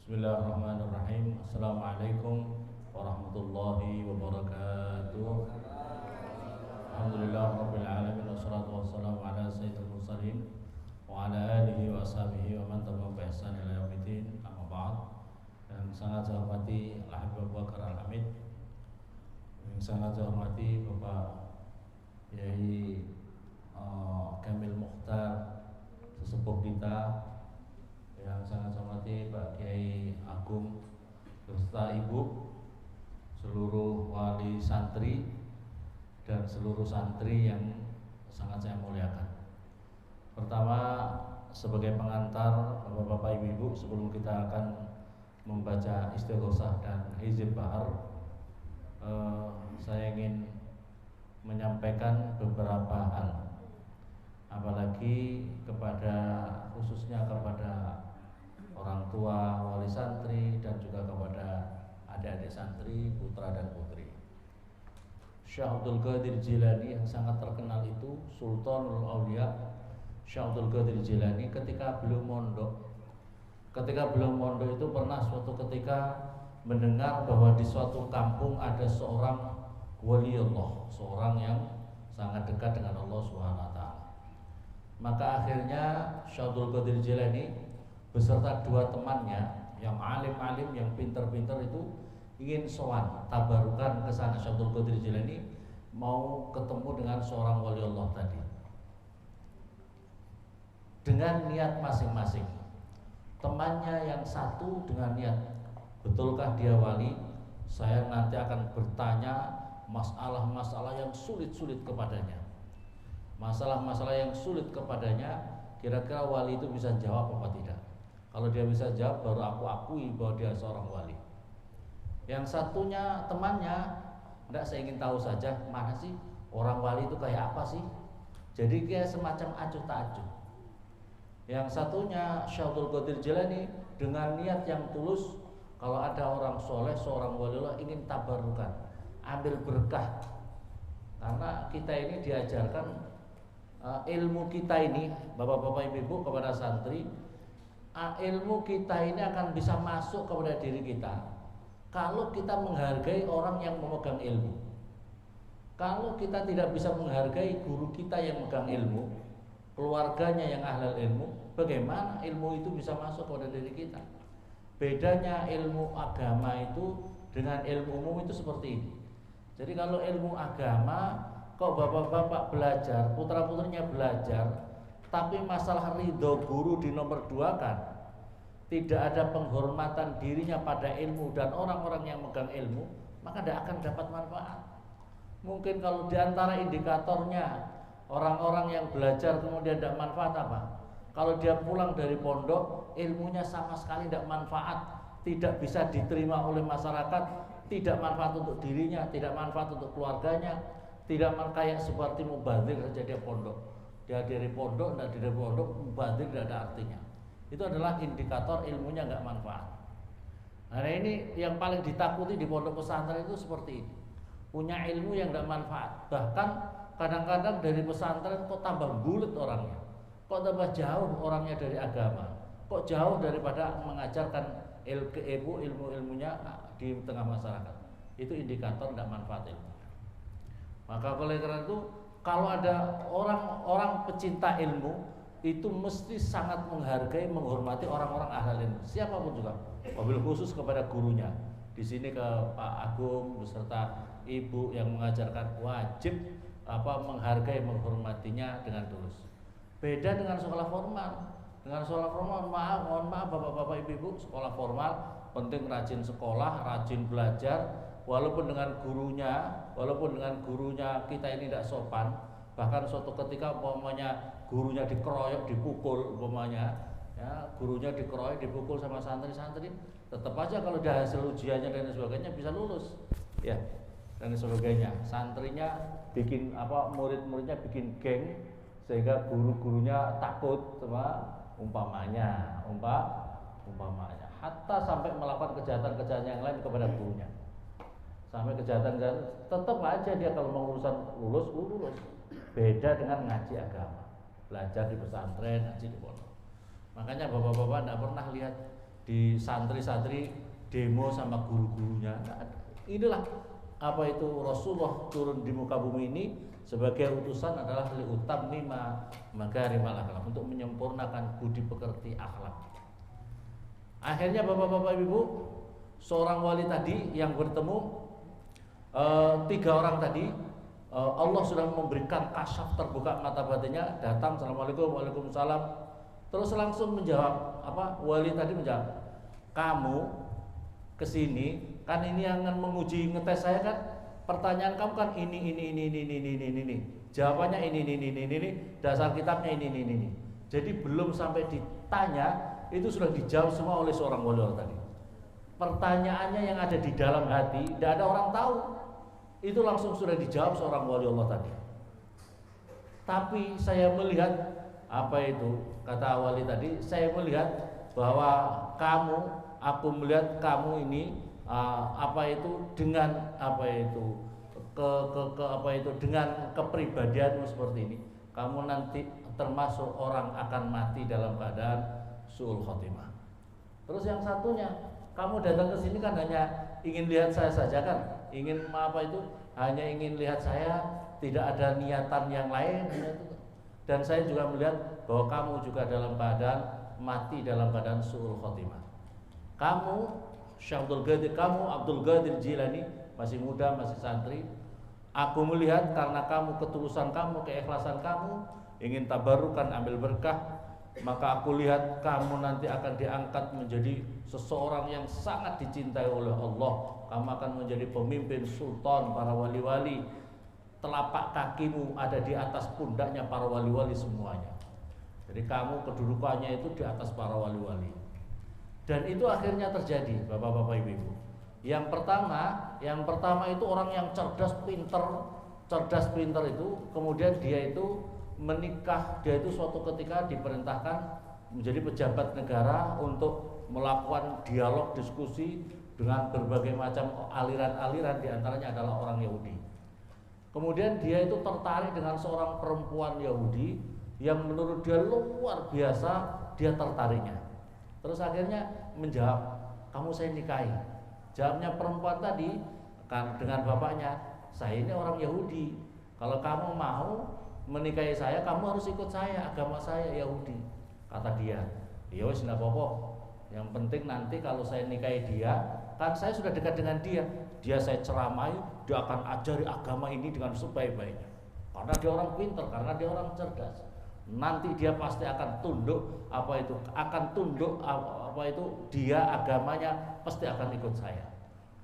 Bismillahirrahmanirrahim. Assalamualaikum warahmatullahi wabarakatuh. Alhamdulillah rabbil alamin wassalatu wassalamu ala sayyidil mursalin wa ala alihi wa ashabihi wa man tabi'ahum bi ihsan ila yaumiddin. Amma ba'd. Yang sangat saya hormati Al-Habib Abu Bakar Al-Hamid, yang sangat saya hormati Bapak Yai Kamil Mukhtar, sesepuh kita, yang sangat saya hormati Pak Kiai Agung beserta Ibu, seluruh wali santri dan seluruh santri yang sangat saya muliakan. Pertama, sebagai pengantar Bapak-bapak Ibu-ibu, sebelum kita akan membaca Istighosah dan Hizib Bahar, saya ingin menyampaikan beberapa hal, apalagi khususnya kepada orang tua wali santri dan juga kepada adik-adik santri, putra dan putri. Syekh Abdul Qadir Jilani yang sangat terkenal itu, Sultanul Aulia Syekh Abdul Qadir Jilani, ketika beliau mondok itu pernah suatu ketika mendengar bahwa di suatu kampung ada seorang wali Allah, seorang yang sangat dekat dengan Allah Subhanahu wa taala. Maka akhirnya Syekh Abdul Qadir Jilani beserta dua temannya yang alim-alim, yang pintar-pintar itu ingin sowan tabarukan ke sana. Syekh Abdul Qadir Jilani mau ketemu dengan seorang wali Allah tadi dengan niat masing-masing. Temannya yang satu dengan niat, betulkah dia wali? Saya nanti akan bertanya masalah-masalah yang sulit-sulit kepadanya. Masalah-masalah yang sulit kepadanya, kira-kira wali itu bisa jawab apa tidak? Kalau dia bisa jawab, baru aku akui bahwa dia seorang wali. Yang satunya temannya, enggak, saya ingin tahu saja, mana sih orang wali itu kayak apa sih? Jadi kayak semacam acuh tak acuh. Yang satunya Syekh Abdul Qadir Jilani dengan niat yang tulus, kalau ada orang soleh, seorang waliullah ingin tabarukan, ambil berkah. Karena kita ini diajarkan ilmu kita ini, bapak-bapak ibu-ibu, kepada santri, ilmu kita ini akan bisa masuk kepada diri kita kalau kita menghargai orang yang memegang ilmu. Kalau kita tidak bisa menghargai guru kita yang memegang ilmu, keluarganya yang ahlul ilmu, bagaimana ilmu itu bisa masuk kepada diri kita? Bedanya ilmu agama itu dengan ilmu umum itu seperti ini. Jadi kalau ilmu agama, kok bapak-bapak belajar, putra-putrinya belajar, tapi masalah ridho guru di nomor dua kan, tidak ada penghormatan dirinya pada ilmu dan orang-orang yang megang ilmu, maka tidak akan dapat manfaat. Mungkin kalau diantara indikatornya orang-orang yang belajar kemudian tidak manfaat apa? Kalau dia pulang dari pondok, ilmunya sama sekali tidak manfaat, tidak bisa diterima oleh masyarakat, tidak manfaat untuk dirinya, tidak manfaat untuk keluarganya, tidak kayak seperti mubadzir saja dia pondok. Dia dari pondok, tidak dari pondok, mubadzir tidak ada artinya. Itu adalah indikator ilmunya nggak manfaat. Nah ini yang paling ditakuti di pondok pesantren itu seperti ini, punya ilmu yang nggak manfaat. Bahkan kadang-kadang dari pesantren kok tambah bulet orangnya, kok tambah jauh orangnya dari agama, kok jauh daripada mengajarkan ilmu-ilmunya di tengah masyarakat. Itu indikator nggak manfaat ilmu. Maka oleh karena itu, kalau ada orang-orang pecinta ilmu, itu mesti sangat menghargai, menghormati orang-orang ahli ilmu, siapapun juga. Wabil khusus kepada gurunya. Di sini ke Pak Agung beserta Ibu yang mengajarkan, wajib menghargai, menghormatinya dengan tulus. Beda dengan sekolah formal. Dengan sekolah formal, mohon maaf bapak-bapak ibu-ibu, sekolah formal penting rajin sekolah, rajin belajar. Walaupun dengan gurunya kita ini tidak sopan, bahkan suatu ketika umpamanya gurunya dikeroyok, dipukul umpamanya, ya, gurunya dikeroyok, dipukul sama santri-santri, tetap aja kalau udah hasil ujiannya dan sebagainya bisa lulus, ya, dan sebagainya. Santrinya bikin murid-muridnya bikin geng sehingga guru-gurunya takut sama umpamanya, hatta sampai melakukan kejahatan-kejahatan yang lain kepada gurunya. Sampai kejahatan tetap aja dia kalau mau urusan lulus. Beda dengan ngaji agama, belajar di pesantren, ngaji di pondok. Makanya bapak-bapak tidak pernah lihat di santri-santri demo sama guru-gurunya. Nah, inilah apa itu Rasulullah turun di muka bumi ini sebagai utusan adalah liutammima makarimal akhlak, untuk menyempurnakan budi pekerti akhlak. Akhirnya bapak-bapak ibu, seorang wali tadi yang bertemu 3 orang tadi, Allah sudah memberikan kasyaf, terbuka mata batinnya, datang, assalamualaikum, waalaikumsalam, terus langsung menjawab, wali tadi menjawab, kamu kesini kan ini yang menguji ngetes saya kan, pertanyaan kamu kan ini, jawabannya ini, dasar kitabnya ini. Jadi belum sampai ditanya itu sudah dijawab semua oleh seorang wali Allah tadi. Pertanyaannya yang ada di dalam hati tidak ada orang tahu, itu langsung sudah dijawab seorang wali Allah tadi. Tapi saya melihat kata wali tadi, saya melihat bahwa aku melihat kamu ini dengan dengan kepribadianmu seperti ini, kamu nanti termasuk orang akan mati dalam keadaan su'ul khotimah. Terus yang satunya, kamu datang ke sini kan hanya ingin lihat saya saja kan, hanya ingin lihat saya, tidak ada niatan yang lain. Dan saya juga melihat bahwa kamu juga dalam keadaan mati dalam keadaan su'ul khotimah. Kamu Syekh Abdul Qadir, kamu Abdul Qadir Jilani, masih muda, masih santri. Aku melihat karena kamu, ketulusan kamu, keikhlasan kamu, ingin tabarukan, ambil berkah, maka aku lihat kamu nanti akan diangkat menjadi seseorang yang sangat dicintai oleh Allah. Kamu akan menjadi pemimpin sultan para wali-wali. Telapak kakimu ada di atas pundaknya para wali-wali semuanya. Jadi kamu kedudukannya itu di atas para wali-wali. Dan itu akhirnya terjadi, bapak-bapak, ibu-ibu. Yang pertama itu orang yang cerdas pinter itu, kemudian dia itu menikah, dia itu suatu ketika diperintahkan menjadi pejabat negara untuk melakukan dialog, diskusi dengan berbagai macam aliran-aliran, diantaranya adalah orang Yahudi. Kemudian dia itu tertarik dengan seorang perempuan Yahudi yang menurut dia luar biasa, dia tertariknya. Terus akhirnya menjawab, kamu saya nikahi. Jawabnya perempuan tadi kan dengan bapaknya, saya ini orang Yahudi, kalau kamu mau menikahi saya, kamu harus ikut saya, agama saya Yahudi. Kata dia, ya wis nggak apa-apa, yang penting nanti kalau saya nikahi dia, kan saya sudah dekat dengan dia saya ceramai, dia akan ajari agama ini dengan sebaik-baiknya, karena dia orang pintar, karena dia orang cerdas. Nanti dia pasti akan tunduk, dia agamanya pasti akan ikut saya.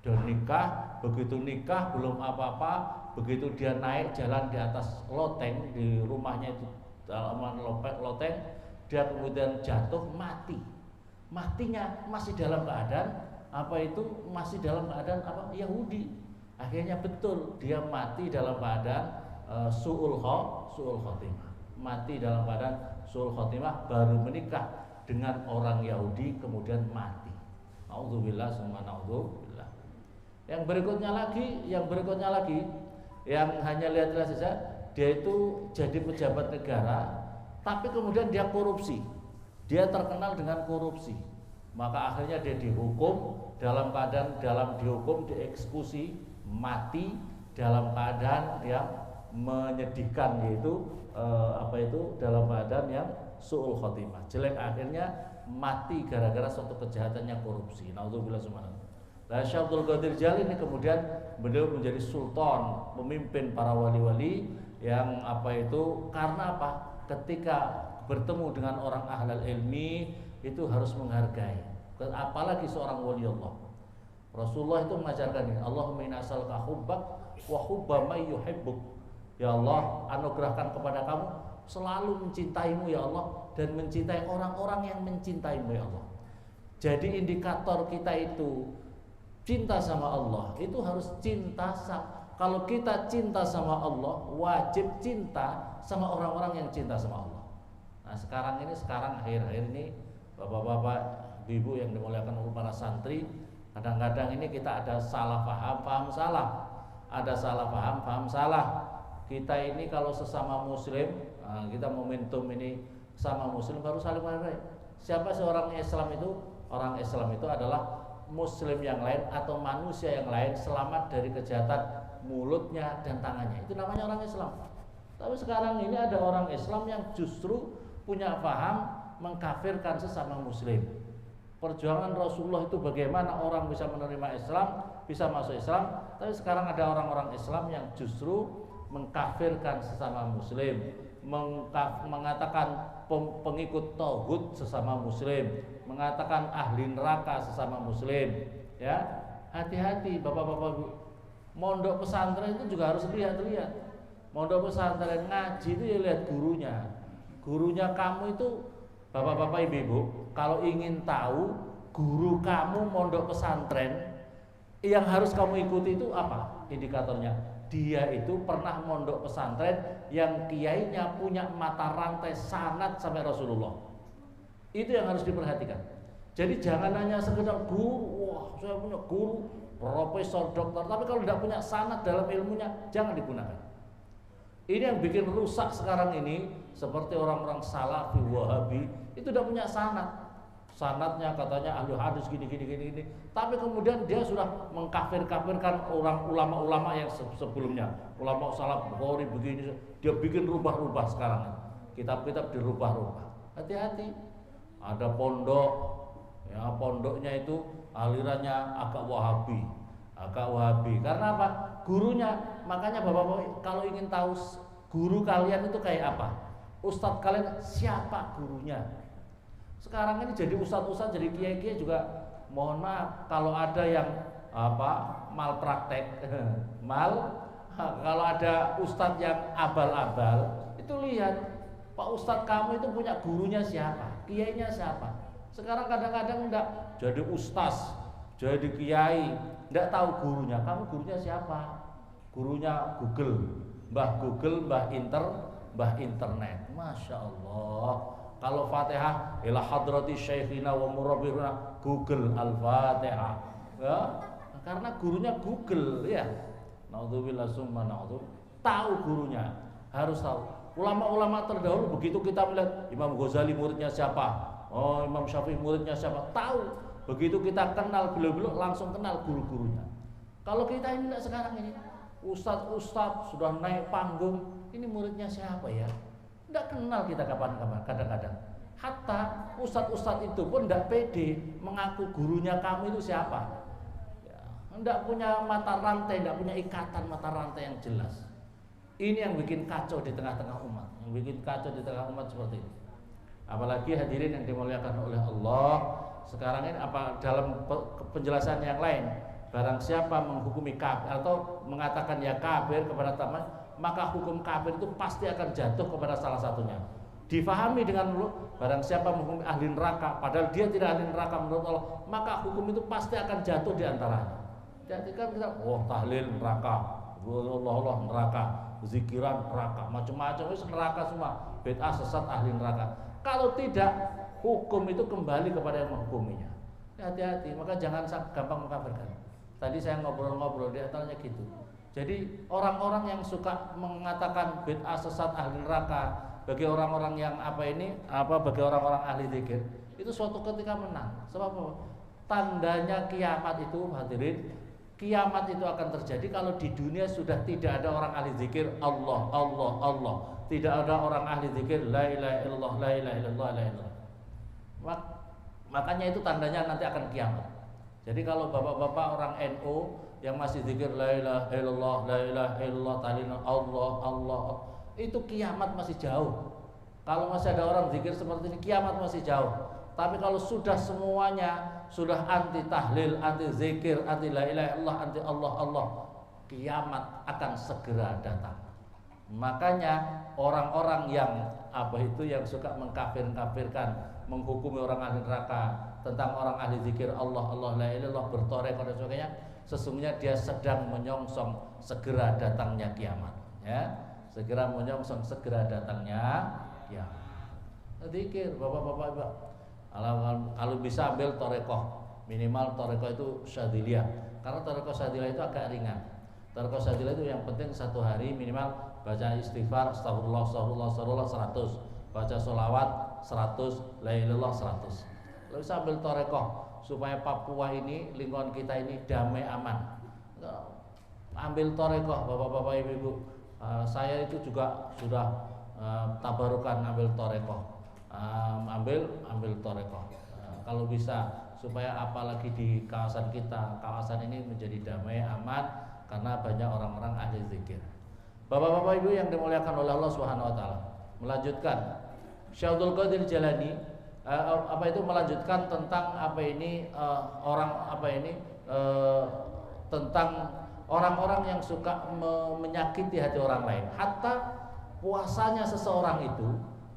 Dan nikah, begitu nikah belum apa-apa, begitu dia naik jalan di atas loteng, di rumahnya itu dalam loteng, dia kemudian jatuh mati. Matinya masih dalam keadaan Yahudi. Akhirnya betul dia mati dalam keadaan su'ul khotimah. Mati dalam keadaan su'ul khotimah, baru menikah dengan orang Yahudi kemudian mati. Nauzubillah summa naudzubillah. Yang berikutnya lagi yang hanya lihat-lihat saja, dia itu jadi pejabat negara, tapi kemudian dia korupsi. Dia terkenal dengan korupsi. Maka akhirnya dia dihukum, dieksekusi, mati dalam keadaan yang menyedihkan, yaitu dalam keadaan yang su'ul khotimah, jelek. Akhirnya mati gara-gara suatu kejahatannya korupsi. Nauzubillah subhanahu. Nah, Syekh Abdul Qadir Jilani ini kemudian beliau menjadi sultan, pemimpin para wali-wali yang karena ketika bertemu dengan orang ahlul ilmi itu harus menghargai, apalagi seorang wali Allah. Rasulullah itu mengajarkan ini, Allahumma inna as'aluka hubbak wa hubba may yuhibbuk. Ya Allah, anugerahkan kepada kamu selalu mencintaimu ya Allah, dan mencintai orang-orang yang mencintaimu ya Allah. Jadi indikator kita itu cinta sama Allah, itu harus kalau kita cinta sama Allah, wajib cinta sama orang-orang yang cinta sama Allah. Nah sekarang akhir-akhir ini bapak-bapak, ibu yang dimuliakan oleh para santri, kadang-kadang ini kita ada salah paham salah. Kita ini kalau sesama muslim, kita momentum ini sama muslim baru saling menghargai. Siapa seorang Islam itu orang Islam itu adalah muslim yang lain atau manusia yang lain selamat dari kejahatan mulutnya dan tangannya. Itu namanya orang Islam. Tapi sekarang ini ada orang Islam yang justru punya paham mengkafirkan sesama muslim. Perjuangan Rasulullah itu bagaimana orang bisa menerima Islam, bisa masuk Islam, tapi sekarang ada orang-orang Islam yang justru mengkafirkan sesama muslim, mengatakan pengikut tauhid sesama muslim, mengatakan ahli neraka sesama muslim. Ya, hati-hati bapak-bapak. Mondok pesantren itu juga harus lihat-lihat. Mondok pesantren ngaji itu ya lihat gurunya. Gurunya kamu itu bapak-bapak ibu-ibu, kalau ingin tahu guru kamu mondok pesantren, yang harus kamu ikuti itu apa indikatornya? Dia itu pernah mondok pesantren yang kiainya punya mata rantai sanad sampai Rasulullah. Itu yang harus diperhatikan. Jadi jangan hanya sekedar guru, wah saya punya guru, profesor, dokter, tapi kalau tidak punya sanad dalam ilmunya, jangan digunakan. Ini yang bikin rusak sekarang ini, seperti orang-orang Salafi, Wahabi, itu tidak punya sanad. Sanadnya katanya ahli hadis gini. Tapi kemudian dia sudah mengkafir-kafirkan orang ulama-ulama yang sebelumnya. Ulama salaf Bukhari begini, dia bikin rubah-rubah sekarang. Kitab-kitab dirubah-rubah. Hati-hati. Ada pondok, ya pondoknya itu alirannya agak Wahabi. Karena apa? Gurunya. Makanya bapak-bapak kalau ingin tahu guru kalian itu kayak apa, ustadz kalian siapa gurunya. Sekarang ini jadi ustadz-ustadz, jadi kiai-kiai juga mohon maaf kalau ada yang malpraktek kalau ada ustadz yang abal-abal, itu lihat Pak Ustadz kamu itu punya gurunya siapa, kiainya siapa. Sekarang kadang-kadang enggak jadi ustadz, jadi kiai, enggak tahu gurunya. Kamu gurunya siapa? Gurunya Google, Mbah Internet. Masya Allah. Kalau Fatihah ila hadrati syekhina wa murabbihuna, Google Al-Fatihah. Ya, karena gurunya Google ya. Naudzubillah summa naudzu. Tahu gurunya, harus tahu. Ulama-ulama terdahulu begitu kita melihat Imam Ghazali muridnya siapa, oh Imam Syafi'i muridnya siapa, tahu. Begitu kita kenal beliau-beliau langsung kenal guru-gurunya. Kalau kita ini enggak sekarang ini, ustadz sudah naik panggung, ini muridnya siapa ya? Tidak kenal kita kapan-kapan, kadang-kadang. Hatta ustadz itu pun tidak pede mengaku gurunya kamu itu siapa. Ya, tidak punya mata rantai, tidak punya ikatan mata rantai yang jelas. Ini yang bikin kacau di tengah-tengah umat, seperti ini. Apalagi hadirin yang dimuliakan oleh Allah, sekarang ini apa dalam penjelasan yang lain, barang siapa menghukumi kafir atau mengatakan ya kafir kepada teman, maka hukum kafir itu pasti akan jatuh kepada salah satunya. Difahami dengan barang siapa menghukumi ahli neraka padahal dia tidak ahli neraka menurut Allah, maka hukum itu pasti akan jatuh di antaranya. Jadi kan kita tahlil neraka, Allah neraka, zikiran neraka, macam-macam itu neraka semua, bid'ah sesat ahli neraka. Kalau tidak, hukum itu kembali kepada yang menghukuminya. Hati-hati, maka jangan gampang mengkafirkan. Tadi saya ngobrol-ngobrol di antaranya gitu. Jadi orang-orang yang suka mengatakan bid'ah sesat ahli neraka bagi orang-orang yang bagi orang-orang ahli zikir, itu suatu ketika menang. Sebab apa? Tandanya kiamat itu hadirin, kiamat itu akan terjadi kalau di dunia sudah tidak ada orang ahli zikir Allah. Tidak ada orang ahli zikir la ilaha illallah, la ilaha illallah, la ilaha illallah. Makanya itu tandanya nanti akan kiamat. Jadi kalau bapak-bapak orang NU yang masih zikir la ilaha illallah, la ilaha illallah, talina Allah, itu kiamat masih jauh. Kalau masih ada orang zikir seperti ini, kiamat masih jauh. Tapi kalau sudah semuanya sudah anti tahlil, anti zikir, anti la ilaha illallah, anti Allah, kiamat akan segera datang. Makanya orang-orang yang yang suka mengkafirkan, menghukumi orang ahli neraka, tentang orang ahli zikir Allah, la ilaha illallah, bertoreko dan sebagainya, sesungguhnya dia sedang menyongsong segera datangnya kiamat, ya. Segera menyongsong segera datangnya kiamat. Zikir bapak-bapak, kalau bisa ambil torekoh, minimal torekoh itu syadziliyah, karena torekoh syadziliyah itu agak ringan. Torekoh syadziliyah itu yang penting satu hari minimal baca istighfar, astagfirullah 100, baca sholawat 100, la ilaha illallah 100. Lalu sambil torekoh supaya Papua ini, lingkungan kita ini damai aman. Ambil torekoh bapak-bapak ibu-ibu. Saya itu juga sudah tabarukan ambil torekoh. Ambil torekoh. Kalau bisa supaya apalagi di kawasan kita, kawasan ini menjadi damai aman karena banyak orang-orang ahli zikir. Bapak-bapak ibu yang dimuliakan oleh Allah Subhanahu wa taala. Melanjutkan Syekh Abdul Qadir Jailani melanjutkan tentang tentang orang-orang yang suka menyakiti hati orang lain. Hatta puasanya seseorang itu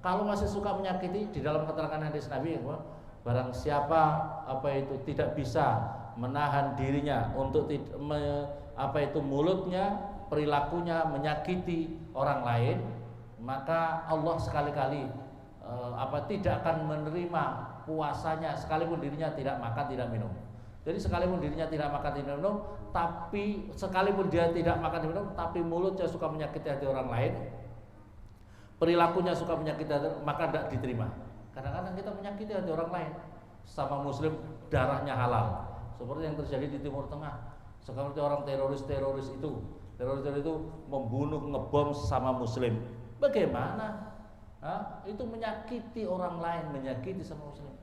kalau masih suka menyakiti, di dalam keterangan hadis Nabi, barang siapa tidak bisa menahan dirinya untuk mulutnya, perilakunya menyakiti orang lain, maka Allah sekali-kali tidak akan menerima puasanya sekalipun dirinya tidak makan tidak minum. Jadi sekalipun dirinya tidak makan tidak minum, tapi sekalipun dia tidak makan tidak minum, tapi mulutnya suka menyakiti hati orang lain, perilakunya suka menyakiti hati, maka tidak diterima. Kadang-kadang kita menyakiti hati orang lain, sama muslim darahnya halal, seperti yang terjadi di Timur Tengah. Sekarang orang teroris itu membunuh, ngebom sama muslim. Bagaimana? Itu menyakiti orang lain, menyakiti sama muslim.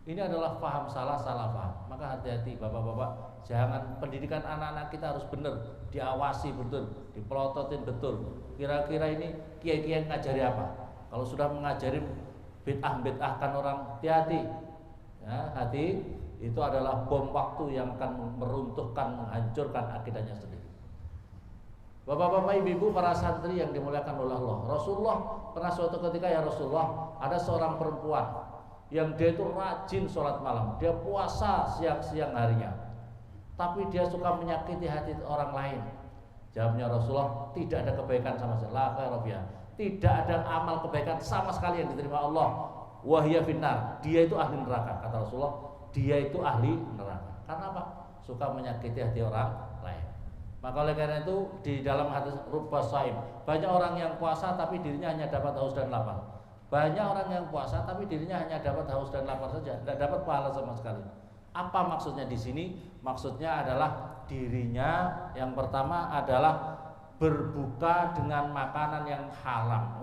Ini adalah paham salah paham. Maka hati-hati bapak-bapak, jangan, pendidikan anak-anak kita harus benar, diawasi betul, dipelototin betul. Kira-kira ini kiai-kiai ngajari apa? Kalau sudah mengajari bid'ah-bid'ahkan orang, hati-hati. Hati itu adalah bom waktu yang akan meruntuhkan, menghancurkan akidahnya sendiri. Bapak-bapak, ibu-ibu, para santri yang dimuliakan oleh Allah. Rasulullah pernah suatu ketika, ya Rasulullah, ada seorang perempuan yang dia itu rajin sholat malam, dia puasa siang harinya, tapi dia suka menyakiti hati orang lain. Jawabnya Rasulullah, tidak ada kebaikan sama sekali, tidak ada amal kebaikan sama sekali yang diterima Allah. Wahya finnar, dia itu ahli neraka. Kata Rasulullah, dia itu ahli neraka. Karena apa? Suka menyakiti hati orang lain. Maka oleh karena itu di dalam hadis rubba shaim, banyak orang yang puasa tapi dirinya hanya dapat haus dan lapar. Banyak orang yang puasa tapi dirinya hanya dapat haus dan lapar saja, tidak dapat pahala sama sekali. Apa maksudnya di sini? Maksudnya adalah dirinya yang pertama adalah berbuka dengan makanan yang halal,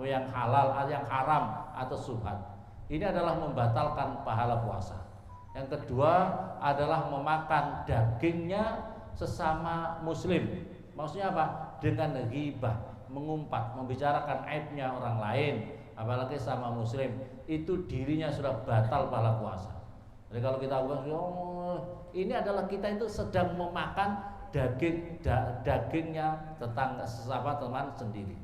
yang haram atau syubhat. Ini adalah membatalkan pahala puasa. Yang kedua adalah memakan dagingnya sesama muslim. Maksudnya apa? Dengan ghibah, mengumpat, membicarakan aibnya orang lain, apalagi sama muslim, itu dirinya sudah batal pahala puasa. Jadi kalau kita ini adalah kita itu sedang memakan dagingnya sesama teman sendiri,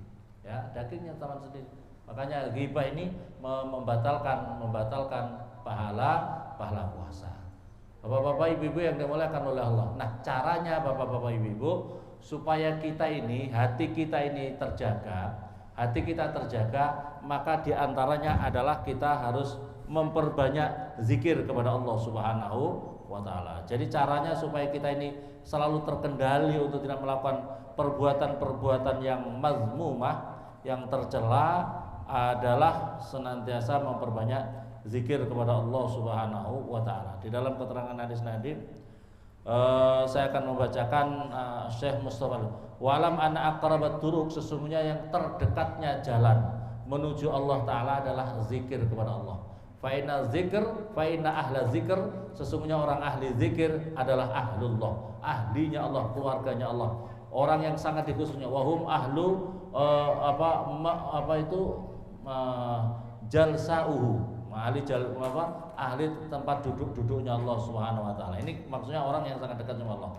ya, dagingnya teman sendiri. Makanya ghibah ini membatalkan pahala puasa. Bapak-bapak, ibu-ibu yang dimuliakan oleh Allah. Nah, caranya bapak-bapak, ibu-ibu, supaya kita ini, hati kita ini terjaga, maka diantaranya adalah kita harus memperbanyak zikir kepada Allah Subhanahu wa taala. Jadi caranya supaya kita ini selalu terkendali untuk tidak melakukan perbuatan-perbuatan yang mazmumah, yang tercela, adalah senantiasa memperbanyak zikir kepada Allah Subhanahu wa taala. Di dalam keterangan hadis Nabi, saya akan membacakan Syekh Mustafa, walam anna aqrabat turuq, sesungguhnya yang terdekatnya jalan menuju Allah taala adalah zikir kepada Allah. Fa inna ahla zikr, sesungguhnya orang ahli zikir adalah ahlullah, ahlinya Allah, keluarganya Allah, orang yang sangat dikhususnya. Wahum ahlu jalsauhu, ahli tempat duduknya Allah Subhanahu wa taala. Ini maksudnya orang yang sangat dekat dengan Allah.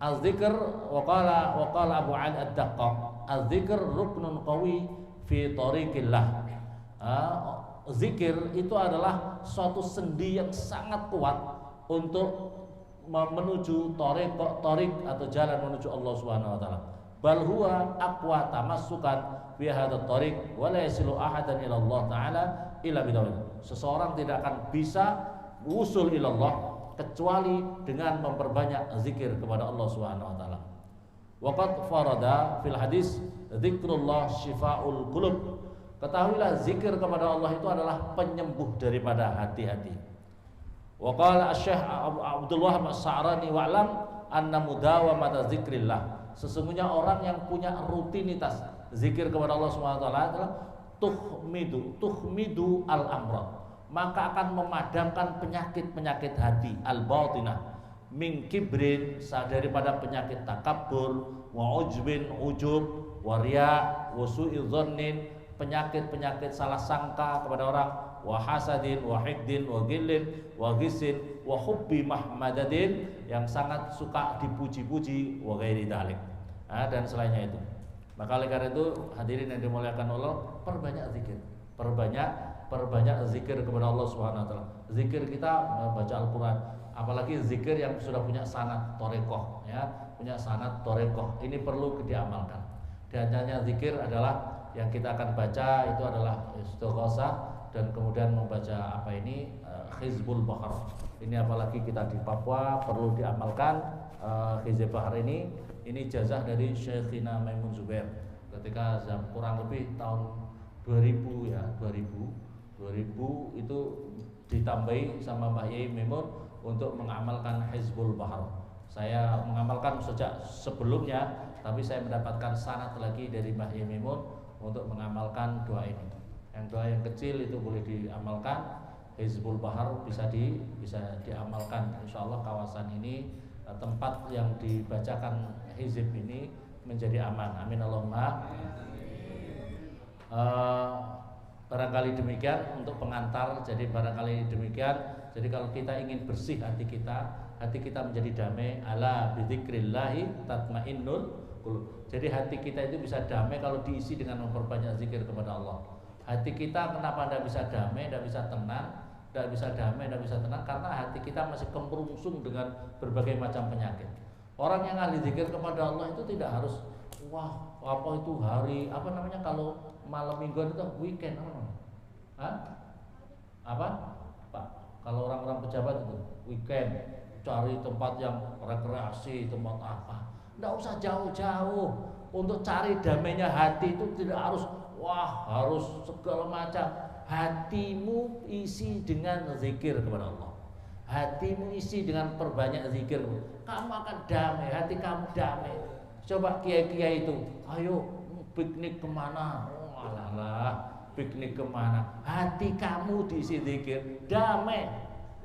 Az-zikr waqala Abu Ali ad-Daqqaq, az-zikr ruknun qawi fi tariqillah. Zikir itu adalah suatu sendi yang sangat kuat untuk menuju tariq atau jalan menuju Allah Subhanahu wa taala. Bal huwa aqwa tamassukan bi hadzal tariq wa la yasilu ahadan ila Allah taala illa bidawil. Seseorang tidak akan bisa usul ila Allah kecuali dengan memperbanyak zikir kepada Allah Subhanahu wa taala. Waqad farada fil hadis zikrullah syifaul qulub. Ketahuilah zikir kepada Allah itu adalah penyembuh daripada hati-hati. Wa qala Asy-Syaikh Abdullah As-Sa'rani wa'lam anna mudawamata dzikrillah. Sesungguhnya orang yang punya rutinitas zikir kepada Allah Subhanahu wa taala adalah tuhmidu al-amrad, maka akan memadamkan penyakit-penyakit hati al-batinah, min kibrin, daripada penyakit takabur, wa ujbin, ujub, wa riya, wa su'i dzannin, penyakit-penyakit salah sangka kepada orang, wa hasadin, wa hiddin, wa ghillin, wa ghisin, wa hubbi mahmadadin, yang sangat suka dipuji-puji, wa ghairi dzalik. Dan selainnya itu. Maka oleh karena itu hadirin yang dimuliakan Allah, perbanyak zikir, perbanyak zikir kepada Allah Subhanahu wa taala. Zikir kita baca Al-Qur'an, apalagi zikir yang sudah punya sanad thariqah, ya, punya sanad thariqah. Ini perlu diamalkan. Di antaranya zikir adalah yang kita akan baca itu adalah istighosah, dan kemudian membaca Hizbul Bahar. Ini apalagi kita di Papua perlu diamalkan Hizbul Bahar ini. Ini jazah dari Syekhina Maimun Zubair ketika kurang lebih tahun 2000 ya, 2000 itu ditambahi sama Mbah Yai Maimun untuk mengamalkan Hizbul Bahar. Saya mengamalkan sejak sebelumnya, tapi saya mendapatkan sanad lagi dari Mbah Yai Maimun untuk mengamalkan doa ini. Yang doa yang kecil itu boleh diamalkan, Hizbul Bahar bisa diamalkan. Insyaallah kawasan ini, tempat yang dibacakan hizib ini menjadi aman. Amin Allahumma. Barangkali demikian untuk pengantar. Jadi barangkali demikian. Jadi kalau kita ingin bersih hati kita menjadi damai. Ala bidzikrillahi tatmainnul qulub. Jadi hati kita itu bisa damai kalau diisi dengan memperbanyak zikir kepada Allah. Hati kita kenapa tidak bisa damai, tidak bisa tenang? Tidak bisa damai, tidak bisa tenang karena hati kita masih kemerungsung dengan berbagai macam penyakit. Orang yang ahli zikir kepada Allah itu tidak harus hari kalau malam mingguan itu weekend Pak, kalau orang-orang pejabat itu weekend cari tempat yang rekreasi, tempat apa. Tidak usah jauh-jauh untuk cari damainya hati itu, tidak harus harus segala macam. Hatimu isi dengan zikir kepada Allah. Hatimu isi dengan perbanyak zikir, kamu akan damai, hati kamu damai. Coba kiai-kiai itu, ayo piknik kemana? Piknik kemana? Hati kamu diisi zikir, damai.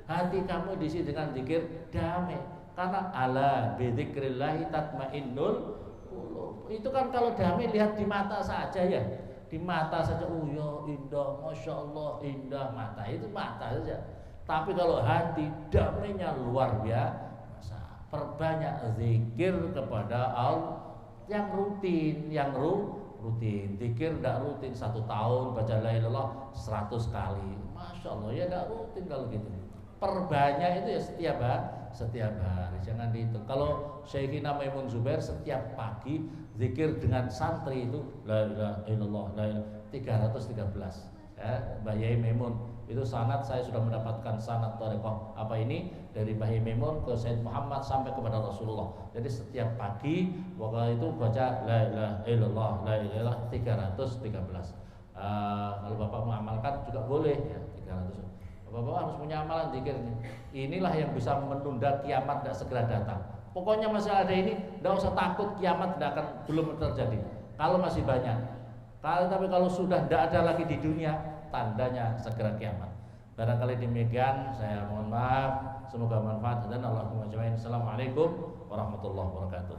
Hati kamu diisi dengan zikir, damai. Karena ala bidzikrillahi tatmainnul qulub. Itu kan kalau damai lihat di mata saja ya. Di mata saja, ya indah, masya Allah indah, mata itu mata saja. Tapi kalau hati damainya luar biasa. Perbanyak zikir kepada Allah yang rutin, rutin. Zikir tidak rutin 1 tahun baca la ilaha illallah 100 kali, masya Allah ya tidak rutin kalau gitu. Perbanyak itu ya setiap hari, jangan dihitung. Kalau Syekhina Maimun Zubair setiap pagi zikir dengan santri itu la ilaha illallah 313 ya, Mbah Yai Maimun itu sanad. Saya sudah mendapatkan sanad thariqah dari Mbah Yai Maimun ke Sayyid Muhammad sampai kepada Rasulullah. Jadi setiap pagi waktu itu baca la ilaha illallah 313. Kalau Bapak mengamalkan juga boleh ya 300. Bapak harus punya amalan zikir ini. Inilah yang bisa menunda kiamat tidak segera datang. Pokoknya masih ada ini, tidak usah takut kiamat belum terjadi. Kalau masih banyak. Tapi kalau sudah tidak ada lagi di dunia, tandanya segera kiamat. Barangkali demikian, saya mohon maaf. Semoga manfaat dan Allahumma jami'in. Assalamualaikum warahmatullahi wabarakatuh.